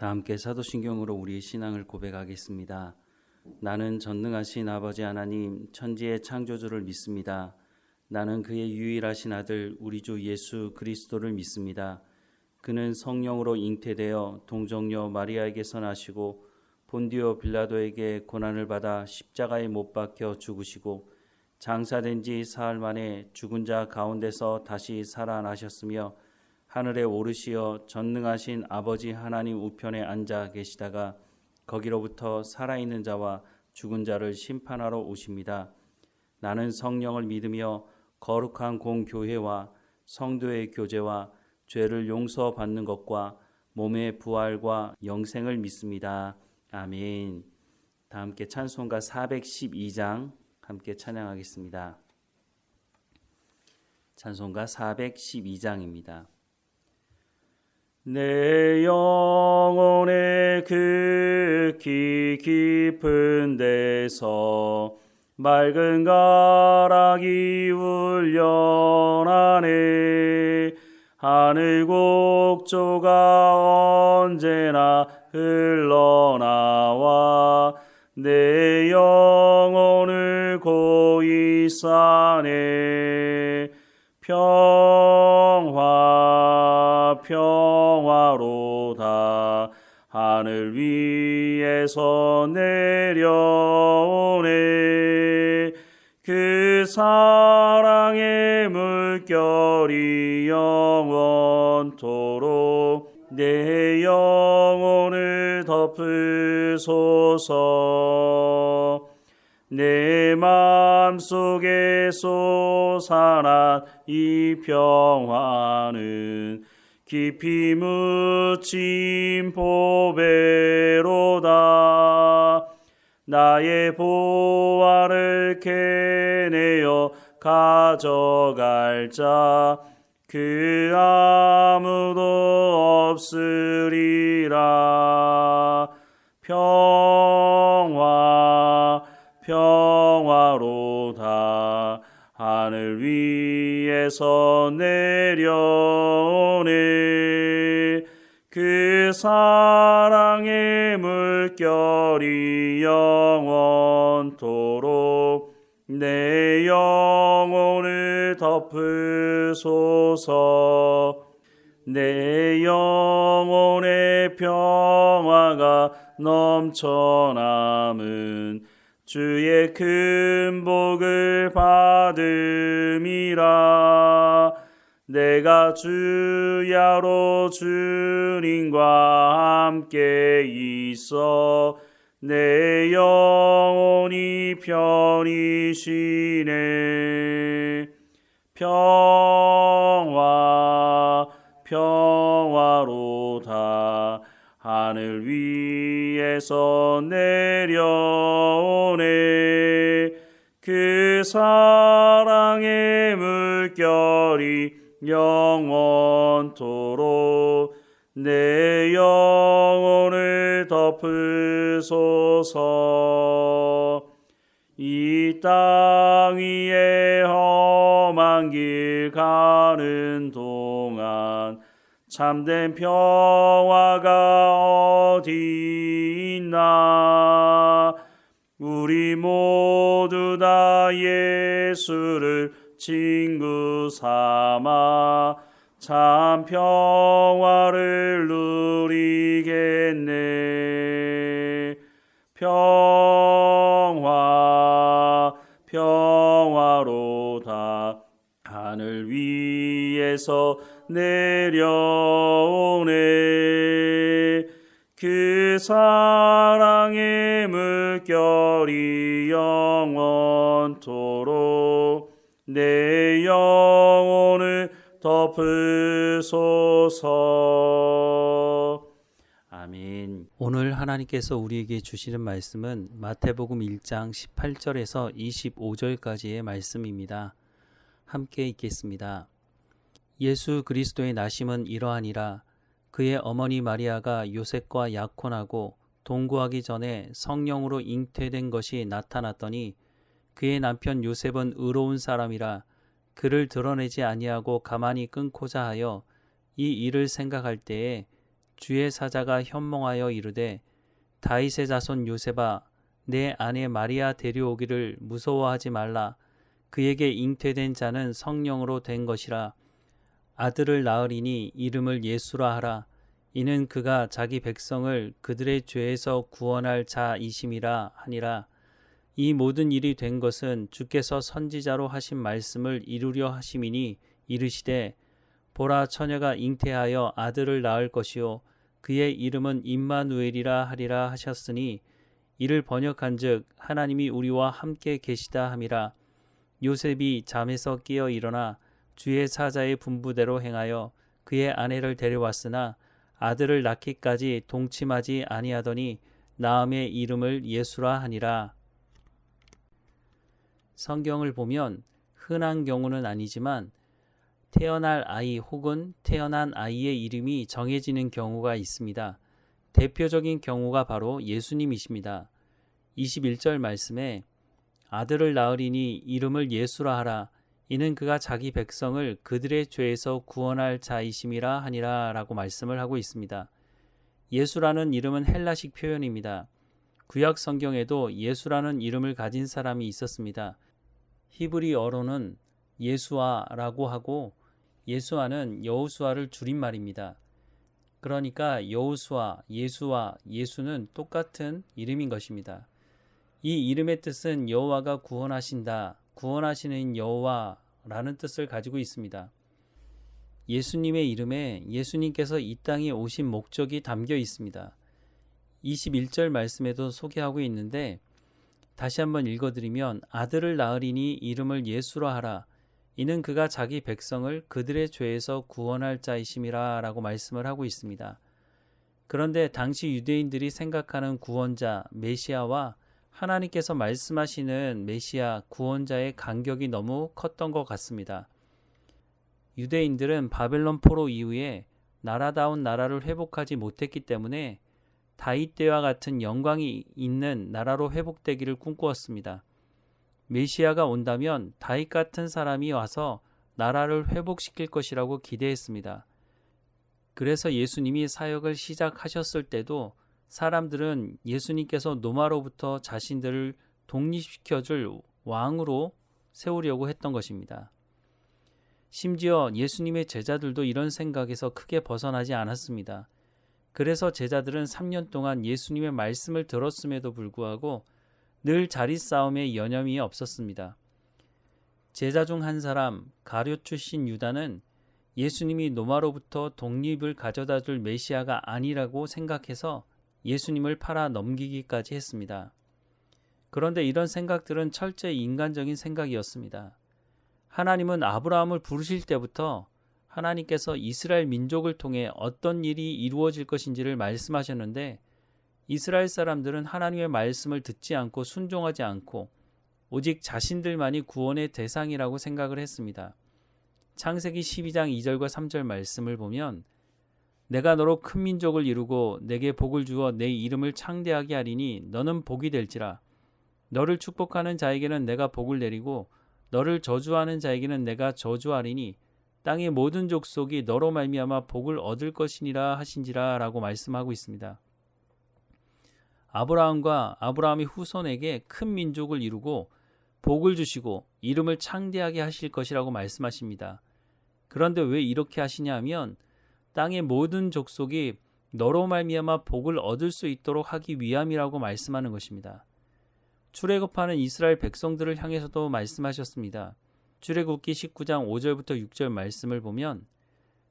다 함께 사도신경으로 우리의 신앙을 고백하겠습니다. 나는 전능하신 아버지 하나님 천지의 창조주를 믿습니다. 나는 그의 유일하신 아들 우리 주 예수 그리스도를 믿습니다. 그는 성령으로 잉태되어 동정녀 마리아에게서 나시고 본디오 빌라도에게 고난을 받아 십자가에 못 박혀 죽으시고 장사된 지 사흘 만에 죽은 자 가운데서 다시 살아나셨으며 하늘에 오르시어 전능하신 아버지 하나님 우편에 앉아 계시다가 거기로부터 살아있는 자와 죽은 자를 심판하러 오십니다. 나는 성령을 믿으며 거룩한 공교회와 성도의 교제와 죄를 용서받는 것과 몸의 부활과 영생을 믿습니다. 아멘. 다 함께 찬송가 412장 함께 찬양하겠습니다. 찬송가 412장입니다. 내 영혼의 극히 깊은 데서 맑은 가락이 울려나네. 하늘 곡조가 언제나 흘러나와 내 영혼을 고이 싸네. 평화로다 하늘 위에서 내려오네. 그 사랑의 물결이 영원토록 내 영혼을 덮으소서. 내 마음속에 솟아난 이 평화는 깊이 묻힌 보배로다. 나의 보화를 캐내어 가져갈 자 그 아무도 없으리라. 평화로다 하늘 위에서 내려오네. 그 사랑의 물결이 영원토록 내 영혼을 덮으소서. 내 영혼의 평화가 넘쳐남은 주의 큰 복을 받음이라. 내가 주야로 주님과 함께 있어 내 영혼이 편히 쉬네. 평화로다 하늘 위에서 내려오네. 그 사랑의 물결이 영원토록 내 영혼을 덮으소서. 이 땅 위에 험한 길 가는 동안 참된 평화가 어디 있나. 우리 모두 다 예수를 친구 삼아 참 평화를 누리겠네. 평화로다 하늘 위에서 내려오네. 그 사랑의 물결이 영원토록 내 영혼을 덮으소서. 아멘. 오늘 하나님께서 우리에게 주시는 말씀은 마태복음 1장 18절에서 25절까지의 말씀입니다. 함께 읽겠습니다. 예수 그리스도의 나심은 이러하니라. 그의 어머니 마리아가 요셉과 약혼하고 동거하기 전에 성령으로 잉태된 것이 나타났더니 그의 남편 요셉은 의로운 사람이라 그를 드러내지 아니하고 가만히 끊고자 하여 이 일을 생각할 때에 주의 사자가 현몽하여 이르되 다윗의 자손 요셉아 내 아내 마리아 데려오기를 무서워하지 말라. 그에게 잉태된 자는 성령으로 된 것이라. 아들을 낳으리니 이름을 예수라 하라. 이는 그가 자기 백성을 그들의 죄에서 구원할 자이심이라 하니라. 이 모든 일이 된 것은 주께서 선지자로 하신 말씀을 이루려 하심이니 이르시되 보라 처녀가 잉태하여 아들을 낳을 것이요 그의 이름은 임마누엘이라 하리라 하셨으니 이를 번역한즉 하나님이 우리와 함께 계시다 함이라. 요셉이 잠에서 깨어 일어나 주의 사자의 분부대로 행하여 그의 아내를 데려왔으나 아들을 낳기까지 동침하지 아니하더니 나음의 이름을 예수라 하니라. 성경을 보면 흔한 경우는 아니지만 태어날 아이 혹은 태어난 아이의 이름이 정해지는 경우가 있습니다. 대표적인 경우가 바로 예수님이십니다. 21절 말씀에 아들을 낳으리니 이름을 예수라 하라. 이는 그가 자기 백성을 그들의 죄에서 구원할 자이심이라 하니라 라고 말씀을 하고 있습니다. 예수라는 이름은 헬라식 표현입니다. 구약 성경에도 예수라는 이름을 가진 사람이 있었습니다. 히브리어로는 예수아라고 하고 예수아는 여호수아를 줄인 말입니다. 그러니까 여호수아, 예수아, 예수는 똑같은 이름인 것입니다. 이 이름의 뜻은 여호와가 구원하신다, 구원하시는 여호와라는 뜻을 가지고 있습니다. 예수님의 이름에 예수님께서 이 땅에 오신 목적이 담겨 있습니다. 21절 말씀에도 소개하고 있는데 다시 한번 읽어드리면 아들을 낳으리니 이름을 예수라 하라. 이는 그가 자기 백성을 그들의 죄에서 구원할 자이심이라 라고 말씀을 하고 있습니다. 그런데 당시 유대인들이 생각하는 구원자 메시아와 하나님께서 말씀하시는 메시아 구원자의 간격이 너무 컸던 것 같습니다. 유대인들은 바벨론 포로 이후에 나라다운 나라를 회복하지 못했기 때문에 다윗 때와 같은 영광이 있는 나라로 회복되기를 꿈꾸었습니다. 메시아가 온다면 다윗 같은 사람이 와서 나라를 회복시킬 것이라고 기대했습니다. 그래서 예수님이 사역을 시작하셨을 때도 사람들은 예수님께서 로마로부터 자신들을 독립시켜줄 왕으로 세우려고 했던 것입니다. 심지어 예수님의 제자들도 이런 생각에서 크게 벗어나지 않았습니다. 그래서 제자들은 3년 동안 예수님의 말씀을 들었음에도 불구하고 늘 자리싸움에 여념이 없었습니다. 제자 중 한 사람 가룟 출신 유다는 예수님이 로마로부터 독립을 가져다 줄 메시아가 아니라고 생각해서 예수님을 팔아 넘기기까지 했습니다. 그런데 이런 생각들은 철저히 인간적인 생각이었습니다. 하나님은 아브라함을 부르실 때부터 하나님께서 이스라엘 민족을 통해 어떤 일이 이루어질 것인지를 말씀하셨는데 이스라엘 사람들은 하나님의 말씀을 듣지 않고 순종하지 않고 오직 자신들만이 구원의 대상이라고 생각을 했습니다. 창세기 12장 2절과 3절 말씀을 보면 내가 너로 큰 민족을 이루고 내게 복을 주어 내 이름을 창대하게 하리니 너는 복이 될지라. 너를 축복하는 자에게는 내가 복을 내리고 너를 저주하는 자에게는 내가 저주하리니 땅의 모든 족속이 너로 말미암아 복을 얻을 것이니라 하신지라 라고 말씀하고 있습니다. 아브라함과 아브라함의 후손에게 큰 민족을 이루고 복을 주시고 이름을 창대하게 하실 것이라고 말씀하십니다. 그런데 왜 이렇게 하시냐 하면 땅의 모든 족속이 너로 말미암아 복을 얻을 수 있도록 하기 위함이라고 말씀하는 것입니다. 출애굽하는 이스라엘 백성들을 향해서도 말씀하셨습니다. 출애굽기 19장 5절부터 6절 말씀을 보면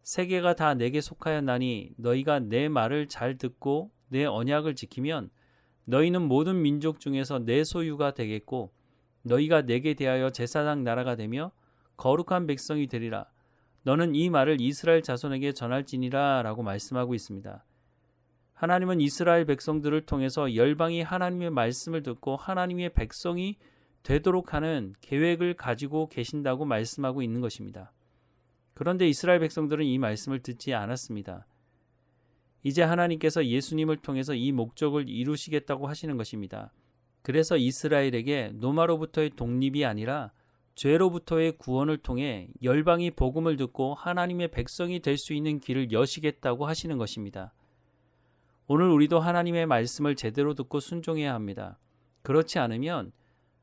세계가 다 내게 속하였나니 너희가 내 말을 잘 듣고 내 언약을 지키면 너희는 모든 민족 중에서 내 소유가 되겠고 너희가 내게 대하여 제사장 나라가 되며 거룩한 백성이 되리라. 너는 이 말을 이스라엘 자손에게 전할지니라 라고 말씀하고 있습니다. 하나님은 이스라엘 백성들을 통해서 열방이 하나님의 말씀을 듣고 하나님의 백성이 되도록 하는 계획을 가지고 계신다고 말씀하고 있는 것입니다. 그런데 이스라엘 백성들은 이 말씀을 듣지 않았습니다. 이제 하나님께서 예수님을 통해서 이 목적을 이루시겠다고 하시는 것입니다. 그래서 이스라엘에게 로마로부터의 독립이 아니라 죄로부터의 구원을 통해 열방이 복음을 듣고 하나님의 백성이 될 수 있는 길을 여시겠다고 하시는 것입니다. 오늘 우리도 하나님의 말씀을 제대로 듣고 순종해야 합니다. 그렇지 않으면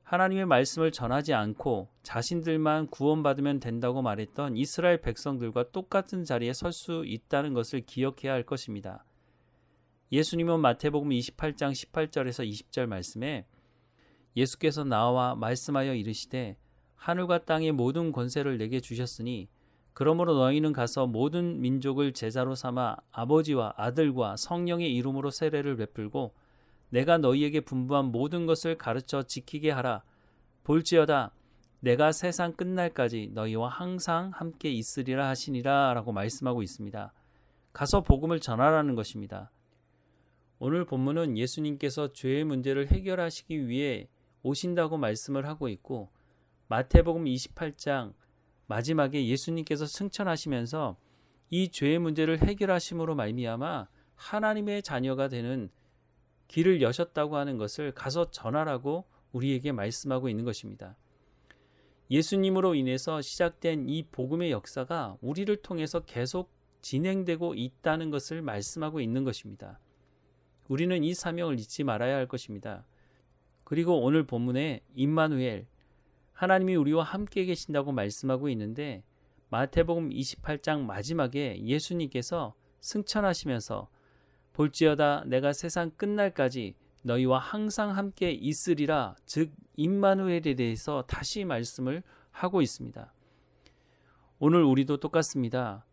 하나님의 말씀을 전하지 않고 자신들만 구원받으면 된다고 말했던 이스라엘 백성들과 똑같은 자리에 설 수 있다는 것을 기억해야 할 것입니다. 예수님은 마태복음 28장 18절에서 20절 말씀에 예수께서 나와 말씀하여 이르시되 하늘과 땅의 모든 권세를 내게 주셨으니 그러므로 너희는 가서 모든 민족을 제자로 삼아 아버지와 아들과 성령의 이름으로 세례를 베풀고 내가 너희에게 분부한 모든 것을 가르쳐 지키게 하라. 볼지어다 내가 세상 끝날까지 너희와 항상 함께 있으리라 하시니라 라고 말씀하고 있습니다. 가서 복음을 전하라는 것입니다. 오늘 본문은 예수님께서 죄의 문제를 해결하시기 위해 오신다고 말씀을 하고 있고 마태복음 28장 마지막에 예수님께서 승천하시면서 이 죄의 문제를 해결하심으로 말미암아 하나님의 자녀가 되는 길을 여셨다고 하는 것을 가서 전하라고 우리에게 말씀하고 있는 것입니다. 예수님으로 인해서 시작된 이 복음의 역사가 우리를 통해서 계속 진행되고 있다는 것을 말씀하고 있는 것입니다. 우리는 이 사명을 잊지 말아야 할 것입니다. 그리고 오늘 본문에 임마누엘, 하나님이 우리와 함께 계신다고 말씀하고 있는데 마태복음 28장 마지막에 예수님께서 승천하시면서 볼지어다 내가 세상 끝날까지 너희와 항상 함께 있으리라, 즉 임마누엘에 대해서 다시 말씀을 하고 있습니다. 오늘 우리도 똑같습니다.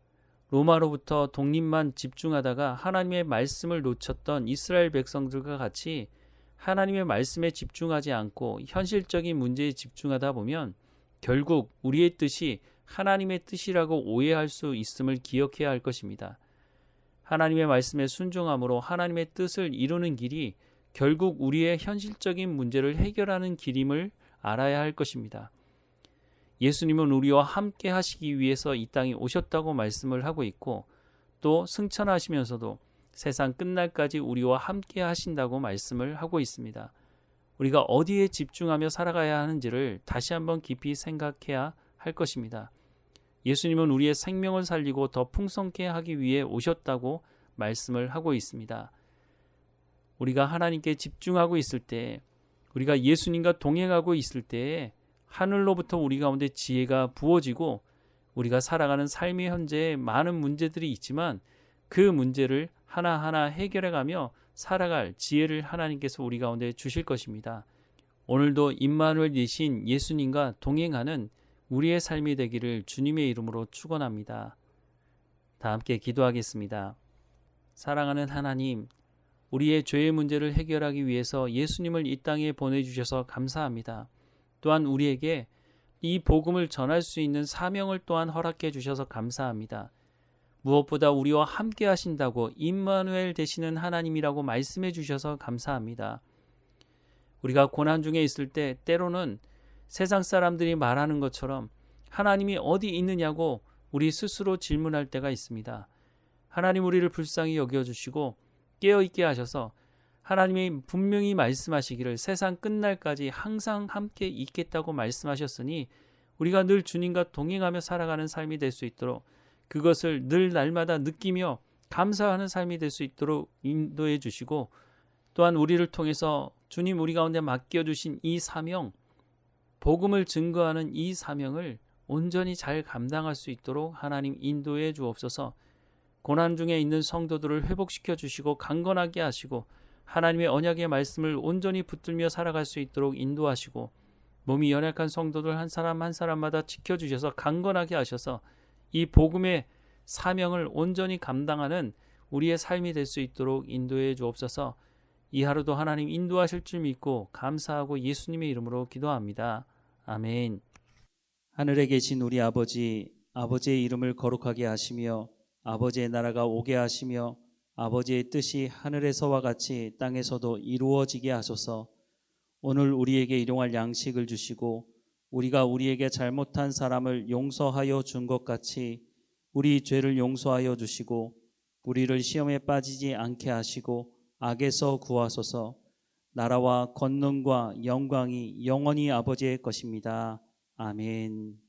로마로부터 독립만 집중하다가 하나님의 말씀을 놓쳤던 이스라엘 백성들과 같이 하나님의 말씀에 집중하지 않고 현실적인 문제에 집중하다 보면 결국 우리의 뜻이 하나님의 뜻이라고 오해할 수 있음을 기억해야 할 것입니다. 하나님의 말씀에 순종함으로 하나님의 뜻을 이루는 길이 결국 우리의 현실적인 문제를 해결하는 길임을 알아야 할 것입니다. 예수님은 우리와 함께 하시기 위해서 이 땅에 오셨다고 말씀을 하고 있고 또 승천하시면서도 세상 끝날까지 우리와 함께 하신다고 말씀을 하고 있습니다. 우리가 어디에 집중하며 살아가야 하는지를 다시 한번 깊이 생각해야 할 것입니다. 예수님은 우리의 생명을 살리고 더 풍성케 하기 위해 오셨다고 말씀을 하고 있습니다. 우리가 하나님께 집중하고 있을 때, 우리가 예수님과 동행하고 있을 때에 하늘로부터 우리 가운데 지혜가 부어지고 우리가 살아가는 삶의 현재에 많은 문제들이 있지만 그 문제를 하나하나 해결해가며 살아갈 지혜를 하나님께서 우리 가운데 주실 것입니다. 오늘도 임마누엘 되신 예수님과 동행하는 우리의 삶이 되기를 주님의 이름으로 축원합니다. 다 함께 기도하겠습니다. 사랑하는 하나님, 우리의 죄의 문제를 해결하기 위해서 예수님을 이 땅에 보내주셔서 감사합니다. 또한 우리에게 이 복음을 전할 수 있는 사명을 또한 허락해 주셔서 감사합니다. 무엇보다 우리와 함께 하신다고 임마누엘 되시는 하나님이라고 말씀해 주셔서 감사합니다. 우리가 고난 중에 있을 때 때로는 세상 사람들이 말하는 것처럼 하나님이 어디 있느냐고 우리 스스로 질문할 때가 있습니다. 하나님 우리를 불쌍히 여겨주시고 깨어있게 하셔서 하나님이 분명히 말씀하시기를 세상 끝날까지 항상 함께 있겠다고 말씀하셨으니 우리가 늘 주님과 동행하며 살아가는 삶이 될 수 있도록 그것을 늘 날마다 느끼며 감사하는 삶이 될 수 있도록 인도해 주시고 또한 우리를 통해서 주님 우리 가운데 맡겨주신 이 사명, 복음을 증거하는 이 사명을 온전히 잘 감당할 수 있도록 하나님 인도해 주옵소서. 고난 중에 있는 성도들을 회복시켜 주시고 강건하게 하시고 하나님의 언약의 말씀을 온전히 붙들며 살아갈 수 있도록 인도하시고 몸이 연약한 성도들 한 사람 한 사람마다 지켜주셔서 강건하게 하셔서 이 복음의 사명을 온전히 감당하는 우리의 삶이 될 수 있도록 인도해 주옵소서. 이 하루도 하나님 인도하실 줄 믿고 감사하고 예수님의 이름으로 기도합니다. 아멘. 하늘에 계신 우리 아버지, 아버지의 이름을 거룩하게 하시며 아버지의 나라가 오게 하시며 아버지의 뜻이 하늘에서와 같이 땅에서도 이루어지게 하소서. 오늘 우리에게 일용할 양식을 주시고 우리가 우리에게 잘못한 사람을 용서하여 준 것 같이 우리 죄를 용서하여 주시고 우리를 시험에 빠지지 않게 하시고 악에서 구하소서. 나라와 권능과 영광이 영원히 아버지의 것입니다. 아멘.